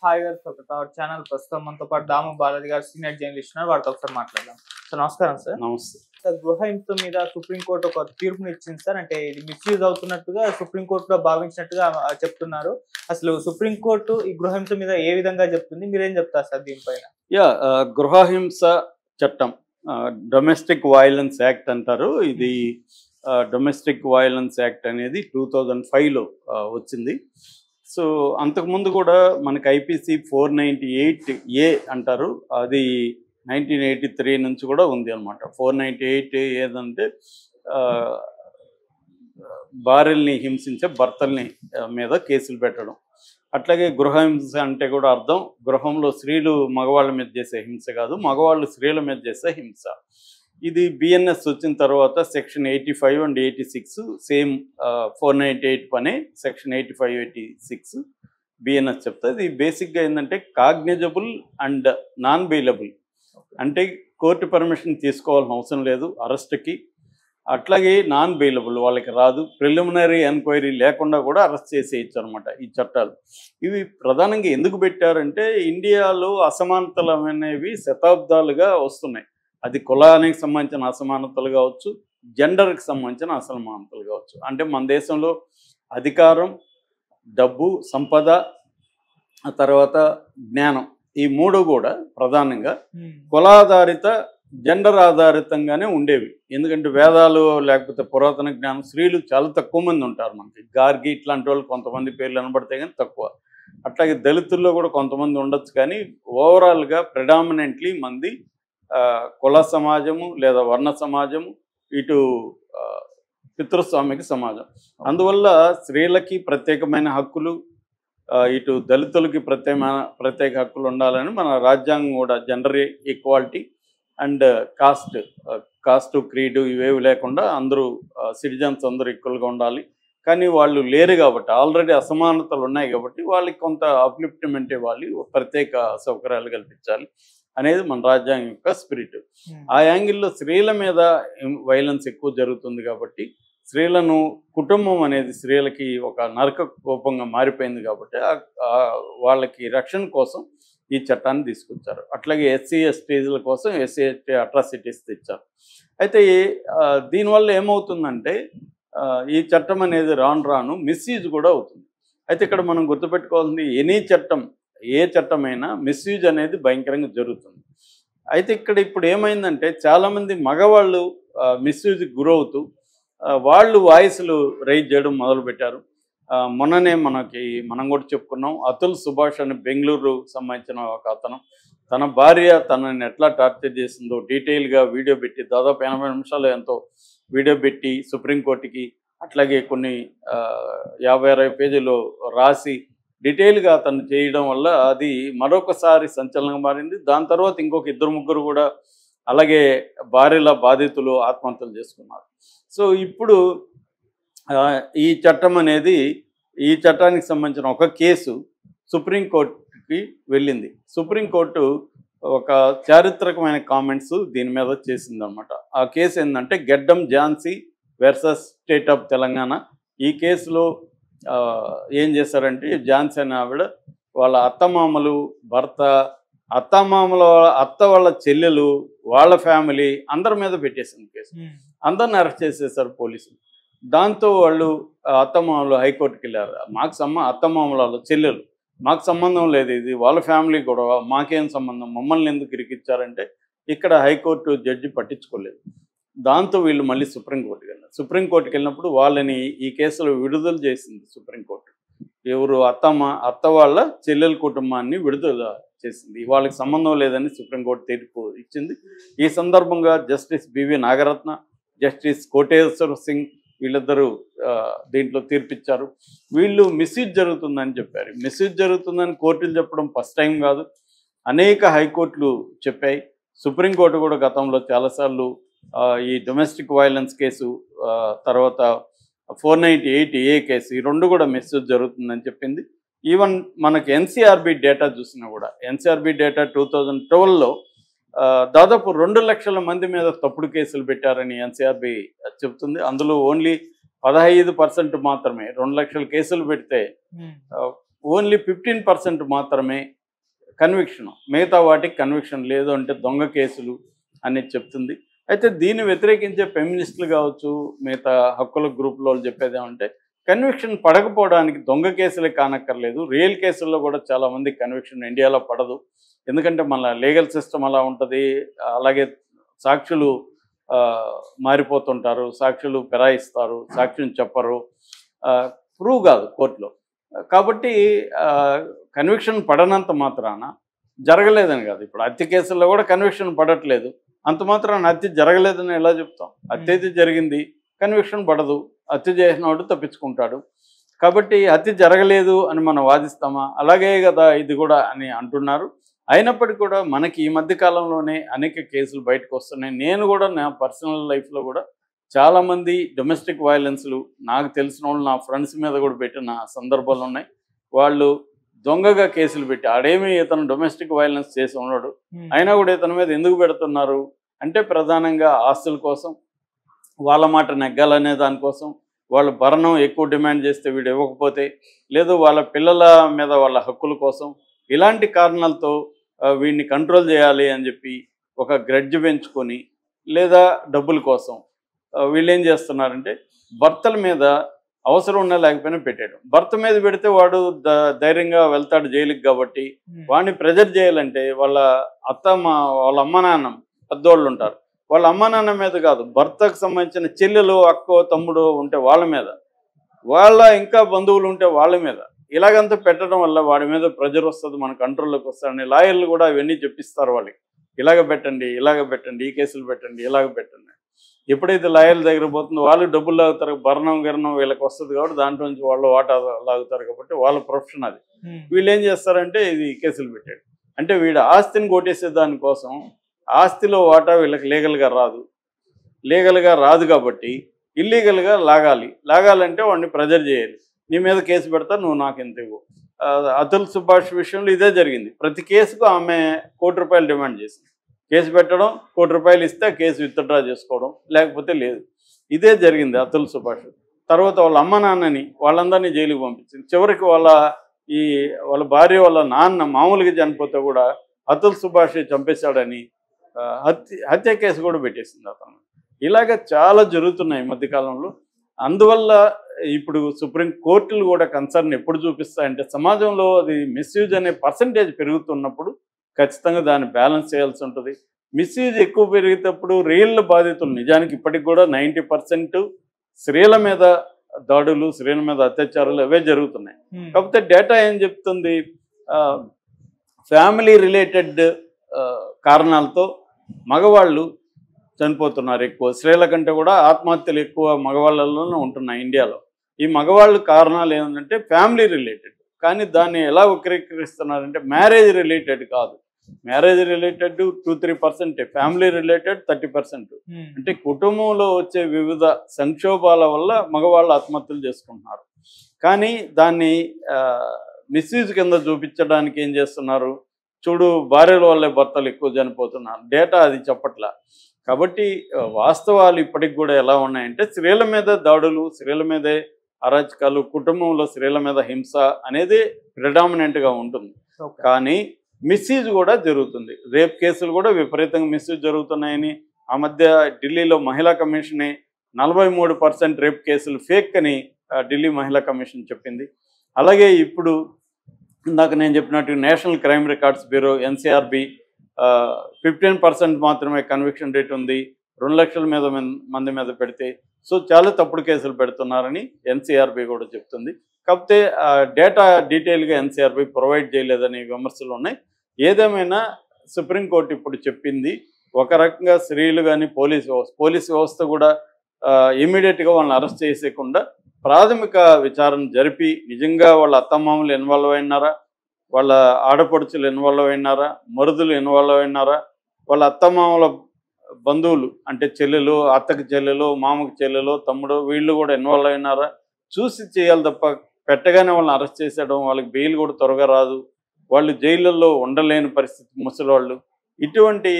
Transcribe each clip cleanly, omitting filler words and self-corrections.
Hi గారు our channel ప్రస్తుతం మనతో పాటు దాము బాలాజీ గారు సీనియర్ జర్నలిస్ట్ ఉన్నారు. వారితో ఒకసారి మాట్లాడదాం. సార్ నమస్కారం సార్. నమస్తే సార్ గృహ హింస మీద సుప్రీంకోర్టు ఒక తీర్పుని ఇచ్చింది సార్. అంటే ఇది మిస్యూజ్ అవుతున్నట్టుగా సుప్రీంకోర్టులో భావించినట్టుగా చెప్తున్నారు. అసలు సుప్రీంకోర్టు ఈ గృహ హింస మీద ఏ విధంగా చెప్తుంది, మీరేం చెప్తారు సార్ దీనిపైన? గృహహింస చట్టం డొమెస్టిక్ వైలెన్స్ యాక్ట్ అంటారు. ఇది డొమెస్టిక్ వైలెన్స్ యాక్ట్ అనేది 2005లో వచ్చింది. సో అంతకుముందు కూడా మనకి ఐపీసీ 498A అంటారు, అది 1983 నుంచి కూడా ఉంది అనమాట. 498 ఏదంటే భార్యల్ని హింసించే భర్తల్ని మీద కేసులు పెట్టడం. అట్లాగే గృహహింస అంటే కూడా అర్థం గృహంలో స్త్రీలు మగవాళ్ళ మీద చేసే హింస కాదు, మగవాళ్ళు స్త్రీల మీద చేసే హింస. ఇది బిఎన్ఎస్ వచ్చిన తర్వాత సెక్షన్ 85 అండ్ 86 సేమ్ 498 పనే సెక్షన్ 85, 86 బిఎన్ఎస్ చెప్తుంది. ఇది బేసిక్గా ఏంటంటే కాగ్నిజబుల్ అండ్ నాన్ బెయిలబుల్, అంటే కోర్టు పర్మిషన్ తీసుకోవాల్సిన అవసరం లేదు అరెస్ట్కి. అట్లాగే నాన్ బెయిలబుల్, వాళ్ళకి రాదు, ప్రిలిమినరీ ఎంక్వైరీ లేకుండా కూడా అరెస్ట్ చేసేయచ్చు అనమాట ఈ చట్టాలు. ఇవి ప్రధానంగా ఎందుకు పెట్టారంటే ఇండియాలో అసమానతలు అనేవి శతాబ్దాలుగా వస్తున్నాయి. అది కులానికి సంబంధించిన అసమానతలు కావచ్చు, జెండర్కి సంబంధించిన అసమానతలు కావచ్చు. అంటే మన దేశంలో అధికారం, డబ్బు, సంపద, ఆ తర్వాత జ్ఞానం, ఈ మూడు కూడా ప్రధానంగా కులాధారిత జెండర్ ఆధారితంగానే ఉండేవి. ఎందుకంటే వేదాలు లేకపోతే పురాతన జ్ఞానం స్త్రీలు చాలా తక్కువ మంది ఉంటారు. మనకి గార్గి ఇట్లాంటి వాళ్ళు కొంతమంది పేర్లు కనబడతాయి కానీ తక్కువ. అట్లాగే దళితుల్లో కూడా కొంతమంది ఉండొచ్చు, కానీ ఓవరాల్గా ప్రెడామినెంట్లీ మంది కుల సమాజము లేదా వర్ణ సమాజము, ఇటు పితృస్వామిక సమాజం. అందువల్ల స్త్రీలకి ప్రత్యేకమైన హక్కులు, ఇటు దళితులకి ప్రత్యేక హక్కులు ఉండాలని మన రాజ్యాంగం కూడా జెండర్ ఈక్వాలిటీ అండ్ కాస్ట్ క్రీడు ఇవేవి లేకుండా అందరూ సిటిజన్స్ అందరూ ఈక్వల్గా ఉండాలి. కానీ వాళ్ళు లేరు కాబట్టి, ఆల్రెడీ అసమానతలు ఉన్నాయి కాబట్టి వాళ్ళకి కొంత అప్లిఫ్ట్మెంట్ ఇవ్వాలి, ప్రత్యేక సౌకర్యాలు కల్పించాలి అనేది మన రాజ్యాంగం యొక్క స్పిరిట్. ఆ యాంగిల్లో స్త్రీల మీద వైలెన్స్ ఎక్కువ జరుగుతుంది కాబట్టి స్త్రీలను కుటుంబం అనేది స్త్రీలకి ఒక నరక కోపంగా మారిపోయింది కాబట్టి వాళ్ళకి రక్షణ కోసం ఈ చట్టాన్ని తీసుకొచ్చారు. అట్లాగే ఎస్సీ ఎస్టీల కోసం ఎస్సీ ఎస్టీ అట్రాసిటీస్ తెచ్చారు. అయితే దీనివల్ల ఏమవుతుందంటే ఈ చట్టం అనేది రాను మిస్యూజ్ కూడా అవుతుంది. అయితే ఇక్కడ మనం గుర్తుపెట్టుకోవాల్సింది ఎనీ చట్టం, ఏ చట్టమైనా మిస్యూజ్ అనేది భయంకరంగా జరుగుతుంది. అయితే ఇప్పుడు ఏమైందంటే చాలామంది మగవాళ్ళు మిస్యూజ్కి గురవుతూ వాళ్ళు వాయిస్లు రైజ్ చేయడం మొదలుపెట్టారు. మొన్ననే మనం కూడా చెప్పుకున్నాం, అతుల్ సుభాష్ అని బెంగళూరు సంబంధించిన ఒక అతను తన భార్య తనని ఎట్లా టార్చర్ చేసిందో డీటెయిల్గా వీడియో పెట్టి దాదాపు 80 నిమిషాలు ఎంతో వీడియో పెట్టి సుప్రీంకోర్టుకి, అట్లాగే కొన్ని 50-60 పేజీలు రాసి డీటెయిల్గా అతను చేయడం వల్ల అది మరొకసారి సంచలనంగా మారింది. దాని తర్వాత ఇంకొక 2-3 కూడా అలాగే భార్యల బాధితులు ఆత్మహత్యలు చేసుకున్నారు. సో ఇప్పుడు ఈ చట్టం అనేది, ఈ చట్టానికి సంబంధించిన ఒక కేసు సుప్రీంకోర్టుకి వెళ్ళింది. సుప్రీంకోర్టు ఒక చారిత్రకమైన కామెంట్స్ దీని మీద చేసిందనమాట. ఆ కేసు ఏంటంటే Gaddam Jhansi versus state of Telangana. ఈ కేసులో ఏం చేశారంటే ఝాన్సీ అనే ఆవిడ వాళ్ళ అత్తమామలు, భర్త, అత్తమామల అత్త వాళ్ళ చెల్లెలు, వాళ్ళ ఫ్యామిలీ అందరి మీద పెట్టేసింది కేసు. అందరిని అరెస్ట్ చేసేసారు పోలీసులు. దాంతో వాళ్ళు అత్తమామలు హైకోర్టుకి వెళ్ళారు. అత్తమామల చెల్లెలు మాకు సంబంధం లేదు, ఇది వాళ్ళ ఫ్యామిలీ గొడవ, మాకేం సంబంధం, మమ్మల్ని ఎందుకు ఇరికిచ్చారంటే ఇక్కడ హైకోర్టు జడ్జి పట్టించుకోలేదు. దాంతో వీళ్ళు మళ్ళీ సుప్రీంకోర్టుకి వెళ్ళారు. సుప్రీంకోర్టుకి వెళ్ళినప్పుడు వాళ్ళని ఈ కేసులో విడుదల చేసింది సుప్రీంకోర్టు. ఎవరు అత్త వాళ్ళ చెల్లెల కుటుంబాన్ని విడుదల చేసింది. వాళ్ళకి సంబంధం లేదని సుప్రీంకోర్టు తీర్పు ఇచ్చింది. ఈ సందర్భంగా justice B V Nagarathna, justice Koteshwar Singh వీళ్ళిద్దరూ దీంట్లో తీర్పిచ్చారు. వీళ్ళు మిస్యూజ్ జరుగుతుందని చెప్పారు. మిస్యూజ్ జరుగుతుందని కోర్టులు చెప్పడం ఫస్ట్ టైం కాదు, అనేక హైకోర్టులు చెప్పాయి. సుప్రీంకోర్టు కూడా గతంలో చాలాసార్లు ఈ డొమెస్టిక్ వైలెన్స్ కేసు, తర్వాత 498A కేసు, ఈ రెండు కూడా మిస్యూజ్ జరుగుతుందని చెప్పింది. ఈవెన్ మనకి ఎన్సీఆర్బీ డేటా చూసినా కూడా, ఎన్సీఆర్బీ డేటా 2012లో దాదాపు 2 లక్షల మంది మీద తప్పుడు కేసులు పెట్టారని ఎన్సీఆర్బీ చెప్తుంది. అందులో ఓన్లీ 15% మాత్రమే 2 లక్షల కేసులు పెడితే ఓన్లీ 15% మాత్రమే కన్విక్షన్, మిగతా వాటికి కన్విక్షన్ లేదు, అంటే దొంగ కేసులు అనేది చెప్తుంది. అయితే దీన్ని వ్యతిరేకించే ఫెమినిస్టులు కావచ్చు, మిగతా హక్కుల గ్రూపులో చెప్పేది ఏమంటే కన్విక్షన్ పడకపోవడానికి దొంగ కేసులే కానక్కర్లేదు, రియల్ కేసుల్లో కూడా చాలామంది కన్విక్షన్ ఇండియాలో పడదు. ఎందుకంటే మన లీగల్ సిస్టమ్ అలా ఉంటుంది. అలాగే సాక్షులు మారిపోతుంటారు, సాక్షులు ఫిరాయిస్తారు, సాక్ష్యం చెప్పరు, ప్రూవ్ కాదు కోర్టులో. కాబట్టి కన్విక్షన్ పడనంత మాత్రాన జరగలేదని కాదు. ఇప్పుడు హత్య కేసుల్లో కూడా కన్విక్షన్ పడట్లేదు, అంత మాత్రాన హత్య జరగలేదని ఎలా చెప్తాం? హత్య అయితే జరిగింది, కన్విక్షన్ పడదు, హత్య చేసినవాడు తప్పించుకుంటాడు. కాబట్టి హత్య జరగలేదు అని మనం వాదిస్తామా? అలాగే కదా ఇది కూడా అని అంటున్నారు. అయినప్పటికీ కూడా మనకి ఈ మధ్య కాలంలోనే అనేక కేసులు బయటకు వస్తున్నాయి. నేను కూడా నా పర్సనల్ లైఫ్లో కూడా చాలామంది డొమెస్టిక్ వైలెన్స్లు నాకు తెలిసిన వాళ్ళు నా ఫ్రెండ్స్ మీద కూడా పెట్టిన సందర్భాలు ఉన్నాయి. వాళ్ళు దొంగగా కేసులు పెట్టి, ఆడేమి ఇతను డొమెస్టిక్ వైలెన్స్ చేసి ఉన్నాడు, అయినా కూడా ఇతని మీద ఎందుకు పెడుతున్నారు అంటే ప్రధానంగా ఆస్తుల కోసం, వాళ్ళ మాట నెగ్గాలనే దానికోసం, వాళ్ళ భరణం ఎక్కువ డిమాండ్ చేస్తే వీడు ఇవ్వకపోతే, లేదు వాళ్ళ పిల్లల మీద వాళ్ళ హక్కుల కోసం, ఇలాంటి కారణాలతో వీడిని కంట్రోల్ చేయాలి అని చెప్పి ఒక గ్రడ్జ్ పెంచుకొని, లేదా డబ్బుల కోసం వీళ్ళు ఏం చేస్తున్నారంటే భర్తల మీద అవసరం ఉన్నా లేకపోయినా పెట్టాడు. భర్త మీద పెడితే వాడు ధైర్యంగా వెళ్తాడు జైలుకి. కాబట్టి వాడిని ప్రెజర్ చేయాలంటే వాళ్ళ వాళ్ళ అమ్మ నాన్న పెద్దోళ్ళు ఉంటారు, వాళ్ళ అమ్మ నాన్న మీద కాదు, భర్తకు సంబంధించిన చెల్లెలు, అక్కో, తమ్ముడు ఉంటే వాళ్ళ మీద, వాళ్ళ ఇంకా బంధువులు ఉంటే వాళ్ళ మీద, ఇలాగంతా పెట్టడం వల్ల వాడి మీద ప్రెజర్ వస్తుంది, మన కంట్రోల్లోకి వస్తాడని లాయర్లు కూడా అవన్నీ చెప్పిస్తారు వాళ్ళకి. ఇలాగ పెట్టండి, ఇలాగ పెట్టండి, ఈ కేసులు పెట్టండి, ఇలాగ పెట్టండి. ఎప్పుడైతే లాయర్ల దగ్గర పోతుందో వాళ్ళు డబ్బులు లాగుతారు, భరణం గిరణం వీళ్ళకి వస్తుంది కాబట్టి దాంట్లో నుంచి వాళ్ళు వాటా లాగుతారు. కాబట్టి వాళ్ళ ప్రొఫెషన్ అది. వీళ్ళు ఏం చేస్తారంటే ఇది కేసులు పెట్టాడు అంటే వీడు ఆస్తిని కొట్టేసే దానికోసం, ఆస్తిలో వాటా వీళ్ళకి లీగల్గా రాదు కాబట్టి ఇల్లీగల్గా లాగాలంటే వాడిని ప్రెజర్ చేయాలి. నీ మీద కేసు పెడతా, నువ్వు నాకు ఎంత ఇవ్వు. అతుల్ సుభాష్ విషయంలో ఇదే జరిగింది. ప్రతి కేసుకు ఆమె ₹1 కోటి డిమాండ్ చేసింది. కేసు పెట్టడం, ₹1 కోటి ఇస్తే కేసు విత్డ్రా చేసుకోవడం, లేకపోతే లేదు. ఇదే జరిగింది అతుల్ సుభాష్. తర్వాత వాళ్ళ అమ్మ నాన్నని వాళ్ళందరినీ జైలుకి పంపించింది. చివరికి వాళ్ళ భార్య వాళ్ళ నాన్న మామూలుగా చనిపోతే కూడా అతుల్ సుభాష్ చంపేశాడని హత్య కేసు కూడా పెట్టేసింది అతను. ఇలాగ చాలా జరుగుతున్నాయి ఈ మధ్యకాలంలో. అందువల్ల ఇప్పుడు సుప్రీం కోర్టులు కూడా కన్సర్న్ ఎప్పుడు చూపిస్తాయంటే సమాజంలో అది మిస్యూజ్ అనే పర్సంటేజ్ పెరుగుతున్నప్పుడు ఖచ్చితంగా దాన్ని బ్యాలెన్స్ చేయాల్సి ఉంటుంది. మిస్యూజ్ ఎక్కువ పెరిగేటప్పుడు రియల్ బాధితులు, నిజానికి ఇప్పటికి కూడా 90% స్త్రీల మీద దాడులు, స్త్రీల మీద అత్యాచారాలు అవే జరుగుతున్నాయి. కాకపోతే డేటా ఏం చెప్తుంది, ఫ్యామిలీ రిలేటెడ్ కారణాలతో మగవాళ్ళు చనిపోతున్నారు ఎక్కువ. స్త్రీల కంటే కూడా ఆత్మహత్యలు ఎక్కువ మగవాళ్ళలోనే ఉంటున్నాయి ఇండియాలో. ఈ మగవాళ్ళు కారణాలు ఏంటంటే ఫ్యామిలీ రిలేటెడ్. కానీ దాన్ని ఎలా వక్రీకరిస్తున్నారంటే మ్యారేజ్ రిలేటెడ్ కాదు, మ్యారేజ్ రిలేటెడ్ 2-3%, ఫ్యామిలీ రిలేటెడ్ 30%. అంటే కుటుంబంలో వచ్చే వివిధ సంక్షోభాల వల్ల మగవాళ్ళు ఆత్మహత్యలు చేసుకుంటున్నారు. కానీ దాన్ని మిస్యూజ్ కింద చూపించడానికి ఏం చేస్తున్నారు, చూడు భార్యల వల్లే భర్తలు ఎక్కువ చనిపోతున్నారు, డేటా అది చెప్పట్లా. కాబట్టి వాస్తవాలు ఇప్పటికి కూడా ఎలా ఉన్నాయంటే స్త్రీల మీద దాడులు, స్త్రీల మీదే అరాచకాలు, కుటుంబంలో స్త్రీల మీద హింస అనేది ప్రిడామినెంట్గా ఉంటుంది. కానీ మిస్యూజ్ కూడా జరుగుతుంది. రేప్ కేసులు కూడా విపరీతంగా మిస్యూజ్ జరుగుతున్నాయని ఆ మధ్య ఢిల్లీలో మహిళా కమిషనే 43% రేప్ కేసులు ఫేక్ అని ఢిల్లీ మహిళా కమిషన్ చెప్పింది. అలాగే ఇప్పుడు ఇందాక నేను చెప్పినట్టు national crime records bureau NCRB 15% మాత్రమే కన్విక్షన్ రేట్ ఉంది 2 లక్షల మంది మీద పెడితే. సో చాలా తప్పుడు కేసులు పెడుతున్నారని NCRB కూడా చెప్తుంది. కాకపోతే డేటా డీటెయిల్గా NCRB ప్రొవైడ్ చేయలేదని విమర్శలు ఉన్నాయి. ఏదేమైనా సుప్రీంకోర్టు ఇప్పుడు చెప్పింది ఒక రకంగా స్త్రీలు కానీ పోలీస్ వ్యవస్థ కూడా ఇమీడియట్గా వాళ్ళని అరెస్ట్ చేసేయకుండా ప్రాథమిక విచారణ జరిపి నిజంగా వాళ్ళ అత్తమామలు ఇన్వాల్వ్ అయినారా, వాళ్ళ ఆడపడుచులు ఇన్వాల్వ్ అయినారా, మరుదులు ఇన్వాల్వ్ అయినారా, వాళ్ళ అత్తమామల బంధువులు అంటే చెల్లెలు, అత్తకి చెల్లెలు, మామకి చెల్లెలు, తమ్ముడు వీళ్ళు కూడా ఇన్వాల్వ్ అయినారా చూసి చేయాలి తప్ప పెట్టగానే వాళ్ళని అరెస్ట్ చేసేయడం, వాళ్ళకి బెయిల్ కూడా త్వరగా రాదు, వాళ్ళు జైళ్ళల్లో ఉండలేని పరిస్థితి ముసలివాళ్ళు. ఇటువంటి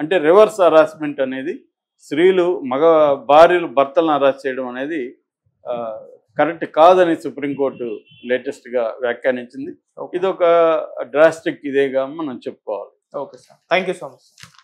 అంటే రివర్స్ హరాస్మెంట్ అనేది స్త్రీలు భార్యలు భర్తలను అరెస్ట్ చేయడం అనేది కరెక్ట్ కాదని సుప్రీంకోర్టు లేటెస్ట్గా వ్యాఖ్యానించింది. ఇది ఒక డ్రాస్టిక్ ఇదేగా మనం చెప్పుకోవాలి. Okay sir, thank you so much.